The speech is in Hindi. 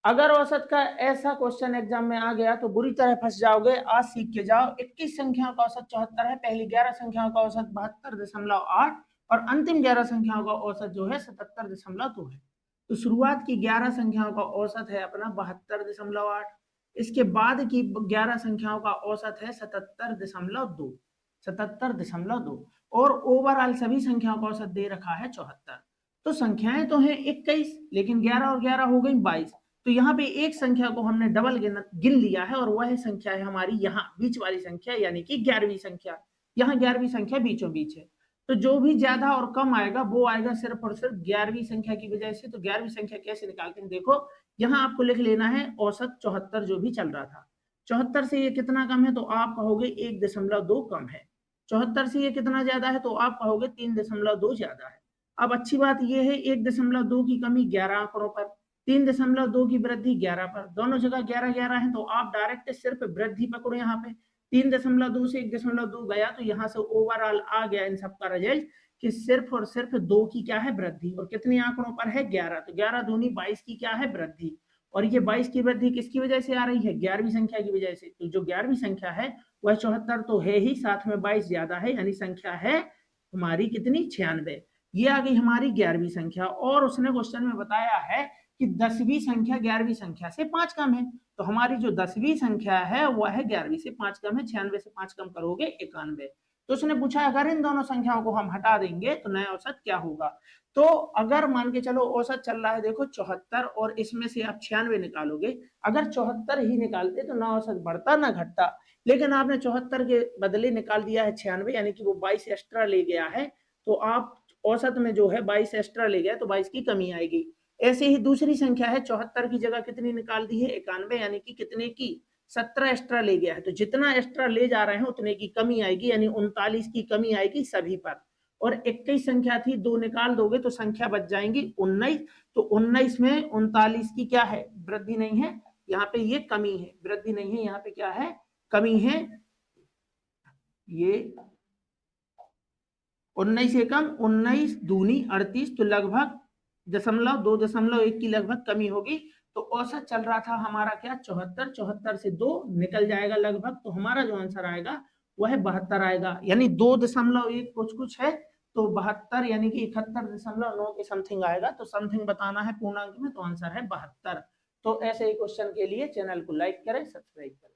अगर औसत का ऐसा क्वेश्चन एग्जाम में आ गया तो बुरी तरह फंस जाओगे। आज सीख के जाओ, 21 संख्याओं का औसत 74 है, पहली 11 संख्याओं का औसत 72.8 और अंतिम 11 संख्याओं का औसत जो है 77.2 है। तो शुरुआत की 11 संख्याओं का औसत है अपना 72.8, इसके बाद की 11 संख्याओं का औसत है 77.2 और ओवरऑल सभी संख्याओं का औसत दे रखा है 74। तो संख्याएं तो हैं 21, लेकिन 11 और 11 हो गई 22। तो यहाँ पे एक संख्या को हमने डबल गिन लिया है और वह संख्या है हमारी यहाँ बीच वाली संख्या, यानी कि 11वीं संख्या। यहाँ 11वीं संख्या बीचों बीच है, तो जो भी ज्यादा और कम आएगा वो आएगा सिर्फ और सिर्फ 11वीं संख्या की वजह से। तो 11वीं संख्या कैसे निकालते हैं, देखो यहाँ आपको लिख लेना है औसत 74 जो भी चल रहा था। 74 से ये कितना कम है, तो आप कहोगे 1.2 कम है। 74 से ये कितना ज्यादा है, तो आप कहोगे 3.2 ज्यादा है। अब अच्छी बात यह है 1.2 की कमी 11 आंकड़ों पर, 3.2 की वृद्धि 11 पर, दोनों जगह 11 11 है, तो आप डायरेक्ट सिर्फ वृद्धि पकड़ो। यहाँ पे 3.2 से 1.2 गया, तो यहाँ से ओवरऑल आ गया इन सबका रिजल्ट कि सिर्फ और सिर्फ 2 की क्या है वृद्धि, और कितने आंकड़ों पर है 11, तो 11 दूनी 22 की क्या है वृद्धि। और ये 22 की वृद्धि किसकी वजह से आ रही है, 11वीं संख्या की वजह से। तो जो 11वीं संख्या है वह 74 तो है ही, साथ में 22 ज्यादा है, यानी संख्या है हमारी कितनी 96। ये आ गई हमारी 11वीं संख्या। और उसने क्वेश्चन में बताया है कि 10वीं संख्या 11वीं संख्या से 5 कम है। तो हमारी जो 10वीं संख्या है वह है 11वीं से 5 कम है, 96 से 5 कम करोगे 91। तो उसने पूछा अगर इन दोनों संख्याओं को हम हटा देंगे तो नया औसत क्या होगा। तो अगर मान के चलो औसत चल रहा है देखो 74 और इसमें से आप 96 निकालोगे, अगर 74 ही निकालते तो नया औसत बढ़ता ना घटता, लेकिन आपने 74 के बदले निकाल दिया है 96, यानी कि वो 22 एक्स्ट्रा ले गया है। तो आप औसत में जो है 22 एक्स्ट्रा ले गया, तो 22 की कमी आएगी। ऐसे ही दूसरी संख्या है 74 की जगह कितनी निकाल दी है 91, यानी कि कितने की 17 एक्स्ट्रा ले गया है, तो जितना एक्स्ट्रा ले जा रहे हैं उतने की कमी आएगी, यानी 39 की कमी आएगी सभी पर। और 21 संख्या थी, 2 निकाल दोगे तो संख्या बच जाएंगी 19। तो 19 में 39 की क्या है वृद्धि नहीं है, यहाँ पे ये कमी है, वृद्धि नहीं है, यहाँ पे क्या है कमी है। ये 19 से कम 19 दूनी 38, तो लगभग 2.1 की लगभग कमी होगी। तो औसत चल रहा था हमारा क्या 74, 74 से 2 निकल जाएगा लगभग, तो हमारा जो आंसर आएगा वह 72 आएगा, यानी 2.1 कुछ है, तो 72 यानी कि 71.9 के समथिंग आएगा। तो समथिंग बताना है पूर्णांक में, तो आंसर है 72। तो ऐसे ही क्वेश्चन के लिए चैनल को लाइक करें, सब्सक्राइब करें।